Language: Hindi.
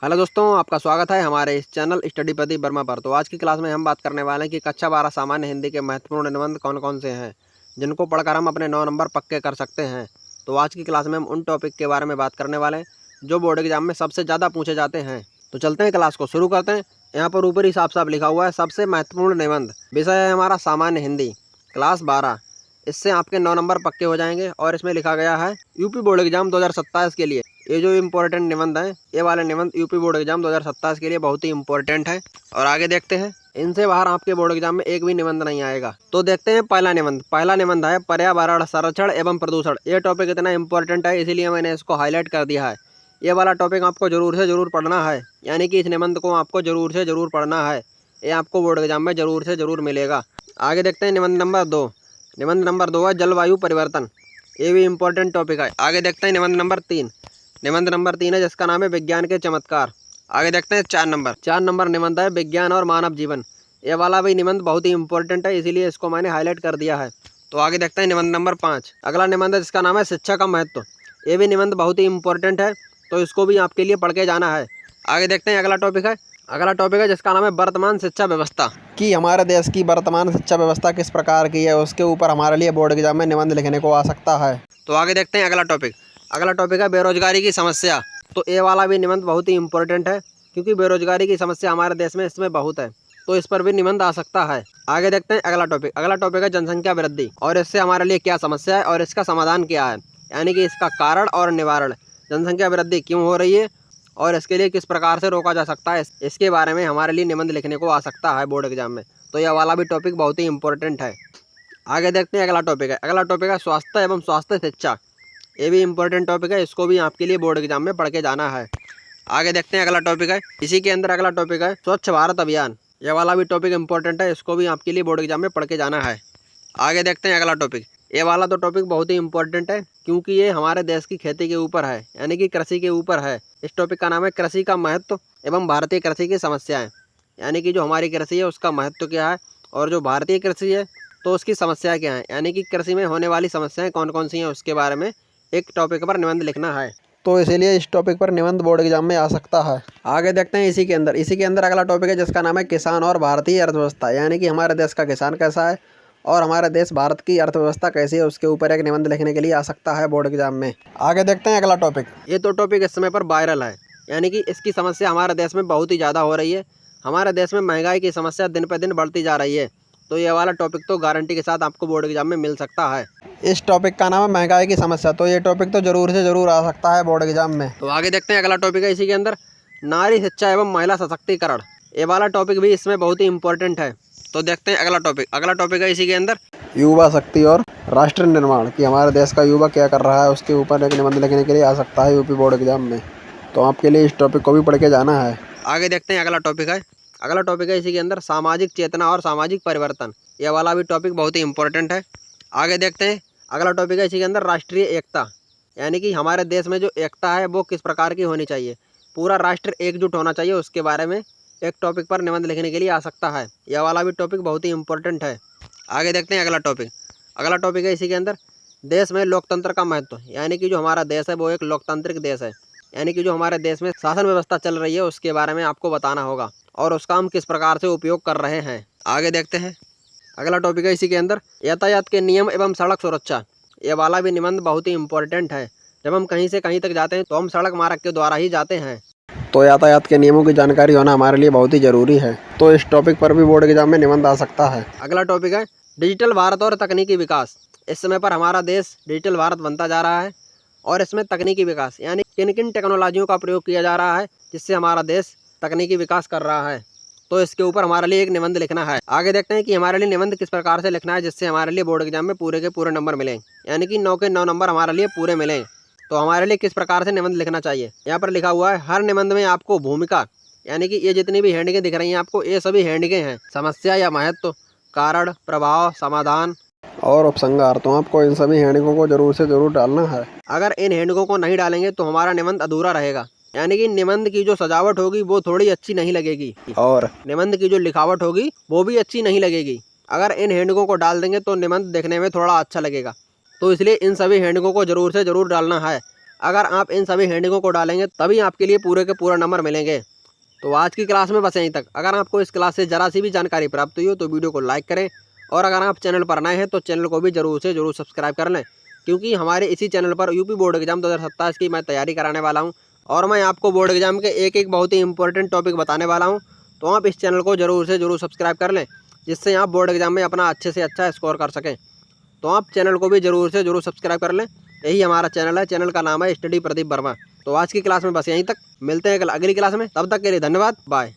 हेलो दोस्तों, आपका स्वागत है हमारे इस चैनल स्टडी प्रदीप वर्मा पर। तो आज की क्लास में हम बात करने वाले हैं कि कक्षा 12 सामान्य हिंदी के महत्वपूर्ण निबंध कौन कौन से हैं जिनको पढ़कर हम अपने 9 नंबर पक्के कर सकते हैं। तो आज की क्लास में हम उन टॉपिक के बारे में बात करने वाले हैं जो बोर्ड एग्जाम में सबसे ज़्यादा पूछे जाते हैं। तो चलते हैं, क्लास को शुरू करते हैं। यहाँ पर ऊपर ही साफ साफ लिखा हुआ है सबसे महत्वपूर्ण निबंध। विषय है हमारा सामान्य हिंदी, क्लास 12। इससे आपके 9 नंबर पक्के हो जाएंगे। और इसमें लिखा गया है यूपी बोर्ड एग्जाम 2027 के लिए ये जो इम्पोर्टेंट निबंध है, ये वाले निबंध यूपी बोर्ड एग्जाम 2027 के लिए बहुत ही इम्पोर्टेंट है। और आगे देखते हैं, इनसे बाहर आपके बोर्ड एग्जाम में एक भी निबंध नहीं आएगा। तो देखते हैं पहला निबंध है पर्यावरण संरक्षण एवं प्रदूषण। ये टॉपिक इतना इम्पोर्टेंट है, इसीलिए मैंने इसको हाईलाइट कर दिया है। ये वाला टॉपिक आपको जरूर से जरूर पढ़ना है, यानी कि इस निबंध को आपको जरूर से जरूर पढ़ना है। ये आपको बोर्ड एग्जाम में जरूर से जरूर मिलेगा। आगे देखते हैं निबंध नंबर 2 है जलवायु परिवर्तन। ये भी इम्पोर्टेंट टॉपिक है। आगे देखते हैं निबंध नंबर 3 है जिसका नाम है विज्ञान के चमत्कार। आगे देखते हैं 4 नंबर निबंध है विज्ञान और मानव जीवन। ये वाला भी निबंध बहुत ही इंपॉर्टेंट है, इसीलिए इसको मैंने हाईलाइट कर दिया है। तो आगे देखते हैं निबंध नंबर 5। अगला निबंध है जिसका नाम है शिक्षा का महत्व। ये भी निबंध बहुत ही इंपॉर्टेंट है, तो इसको भी आपके लिए पढ़ के जाना है। आगे देखते हैं अगला टॉपिक है जिसका नाम है वर्तमान शिक्षा व्यवस्था, कि हमारे देश की वर्तमान शिक्षा व्यवस्था किस प्रकार की है, उसके ऊपर हमारे लिए बोर्ड एग्जाम में निबंध लिखने को आ सकता है। तो आगे देखते हैं अगला टॉपिक है बेरोजगारी की समस्या। तो ये वाला भी निबंध बहुत ही इंपॉर्टेंट है, क्योंकि बेरोजगारी की समस्या हमारे देश में इसमें बहुत है, तो इस पर भी निबंध आ सकता है। आगे देखते हैं अगला टॉपिक है जनसंख्या वृद्धि, और इससे हमारे लिए क्या समस्या है और इसका समाधान क्या है, यानी कि इसका कारण और निवारण। जनसंख्या वृद्धि क्यों हो रही है और इसके लिए किस प्रकार से रोका जा सकता है, इसके बारे में हमारे लिए निबंध लिखने को आ सकता है बोर्ड एग्जाम में। तो यह वाला भी टॉपिक बहुत ही इंपॉर्टेंट है। आगे देखते हैं अगला टॉपिक है स्वास्थ्य एवं स्वास्थ्य शिक्षा। ये भी इम्पोर्टेंट टॉपिक है, इसको भी आपके लिए बोर्ड एग्जाम में पढ़ के जाना है। आगे देखते हैं अगला टॉपिक है, इसी के अंदर अगला टॉपिक है स्वच्छ भारत अभियान। ये वाला भी टॉपिक इंपॉर्टेंट है, इसको भी आपके लिए बोर्ड एग्जाम में पढ़ के जाना है। आगे देखते हैं अगला टॉपिक। ये वाला तो टॉपिक बहुत ही इंपॉर्टेंट है, क्योंकि ये हमारे देश की खेती के ऊपर है, यानी कि कृषि के ऊपर है। इस टॉपिक का नाम है कृषि का महत्व एवं भारतीय कृषि की समस्याएं, यानी कि जो हमारी कृषि है उसका महत्व क्या है और जो भारतीय कृषि है तो उसकी समस्याएं क्या है, यानी कि कृषि में होने वाली समस्याएं कौन कौन सी हैं, उसके बारे में एक टॉपिक पर निबंध लिखना है। तो इसीलिए इस टॉपिक पर निबंध बोर्ड एग्जाम में आ सकता है। आगे देखते हैं इसी के अंदर अगला टॉपिक है जिसका नाम है किसान और भारतीय अर्थव्यवस्था, यानी कि हमारे देश का किसान कैसा है और हमारे देश भारत की अर्थव्यवस्था कैसी है, उसके ऊपर एक निबंध लिखने के लिए आ सकता है बोर्ड एग्जाम में। आगे देखते हैं अगला टॉपिक। ये तो टॉपिक इस समय पर वायरल है, यानी कि इसकी समस्या हमारे देश में बहुत ही ज़्यादा हो रही है। हमारे देश में महंगाई की समस्या दिन पर दिन बढ़ती जा रही है, तो ये वाला टॉपिक तो गारंटी के साथ आपको बोर्ड एग्जाम में मिल सकता है। इस टॉपिक का नाम है महंगाई की समस्या, तो ये टॉपिक तो जरूर से जरूर आ सकता है बोर्ड एग्जाम में। तो आगे देखते हैं अगला टॉपिक है इसी के अंदर नारी शिक्षा एवं महिला सशक्तिकरण। ये वाला टॉपिक भी इसमें बहुत ही इंपॉर्टेंट है। तो देखते हैं अगला टॉपिक है इसी के अंदर युवा शक्ति और राष्ट्र निर्माण, कि हमारे देश का युवा क्या कर रहा है, उसके ऊपर एक निबंध लिखने के लिए आ सकता है यूपी बोर्ड एग्जाम में। तो आपके लिए इस टॉपिक को भी पढ़ के जाना है। आगे देखते हैं अगला टॉपिक है इसी के अंदर सामाजिक चेतना और सामाजिक परिवर्तन। यह वाला भी टॉपिक बहुत ही इंपॉर्टेंट है। आगे देखते हैं अगला टॉपिक है इसी के अंदर राष्ट्रीय एकता, यानी कि हमारे देश में जो एकता है वो किस प्रकार की होनी चाहिए, पूरा राष्ट्र एकजुट होना चाहिए, उसके बारे में एक टॉपिक पर निबंध लिखने के लिए आ सकता है। यह वाला भी टॉपिक बहुत ही इंपॉर्टेंट है। आगे देखते हैं अगला टॉपिक है इसी के अंदर देश में लोकतंत्र का महत्व, यानी कि जो हमारा देश है वो एक लोकतांत्रिक देश है, यानी कि जो हमारे देश में शासन व्यवस्था चल रही है उसके बारे में आपको बताना होगा और उसका हम किस प्रकार से उपयोग कर रहे हैं। आगे देखते हैं अगला टॉपिक है इसी के अंदर यातायात के नियम एवं सड़क सुरक्षा। ये वाला भी निबंध बहुत ही इंपॉर्टेंट है। जब हम कहीं से कहीं तक जाते हैं तो हम सड़क मार्ग के द्वारा ही जाते हैं, तो यातायात के नियमों की जानकारी होना हमारे लिए बहुत ही जरूरी है। तो इस टॉपिक पर भी बोर्ड एग्जाम में निबंध आ सकता है। अगला टॉपिक है डिजिटल भारत और तकनीकी विकास। इस समय पर हमारा देश डिजिटल भारत बनता जा रहा है और इसमें तकनीकी विकास यानी किन किन टेक्नोलॉजियों का प्रयोग किया जा रहा है जिससे हमारा देश तकनीकी विकास कर रहा है, तो इसके ऊपर हमारे लिए एक निबंध लिखना है। आगे देखते हैं कि हमारे लिए निबंध किस प्रकार से लिखना है जिससे हमारे लिए बोर्ड एग्जाम में पूरे के पूरे नंबर मिलें, यानी कि 9 के 9 नंबर हमारे लिए पूरे मिलें। तो हमारे लिए किस प्रकार से निबंध लिखना चाहिए, यहाँ पर लिखा हुआ है हर निबंध में आपको भूमिका, यानी कि ये जितनी भी हेडिंगें दिख रही हैं आपको, ये सभी हेडिंगें हैं, समस्या या महत्व, कारण, प्रभाव, समाधान और उपसंहार। तो आपको इन सभी हेडिंगों को जरूर से जरूर डालना है। अगर इन हेडिंगों को नहीं डालेंगे तो हमारा निबंध अधूरा रहेगा, यानी कि निबंध की जो सजावट होगी वो थोड़ी अच्छी नहीं लगेगी और निबंध की जो लिखावट होगी वो भी अच्छी नहीं लगेगी। अगर इन हेडिंगों को डाल देंगे तो निबंध देखने में थोड़ा अच्छा लगेगा, तो इसलिए इन सभी हेडिंगों को जरूर से जरूर डालना है। अगर आप इन सभी हेडिंगों को डालेंगे तभी आपके लिए पूरे के पूरा नंबर मिलेंगे। तो आज की क्लास में बस यहीं तक। अगर आपको इस क्लास से ज़रा सी भी जानकारी प्राप्त हुई हो तो वीडियो को लाइक करें, और अगर आप चैनल पर नए हैं तो चैनल को भी ज़रूर से ज़रूर सब्सक्राइब कर लें, क्योंकि हमारे इसी चैनल पर यूपी बोर्ड एग्जाम 2027 की मैं तैयारी कराने वाला हूं, और मैं आपको बोर्ड एग्जाम के एक एक बहुत ही इंपॉर्टेंट टॉपिक बताने वाला हूं। तो आप इस चैनल को ज़रूर से ज़रूर सब्सक्राइब कर लें, जिससे आप बोर्ड एग्जाम में अपना अच्छे से अच्छा स्कोर कर सकें। तो आप चैनल को भी ज़रूर से ज़रूर सब्सक्राइब कर लें। यही हमारा चैनल है, चैनल का नाम है स्टडी प्रदीप वर्मा। तो आज की क्लास में बस यहीं तक, मिलते हैं अगली क्लास में, तब तक के लिए धन्यवाद, बाय।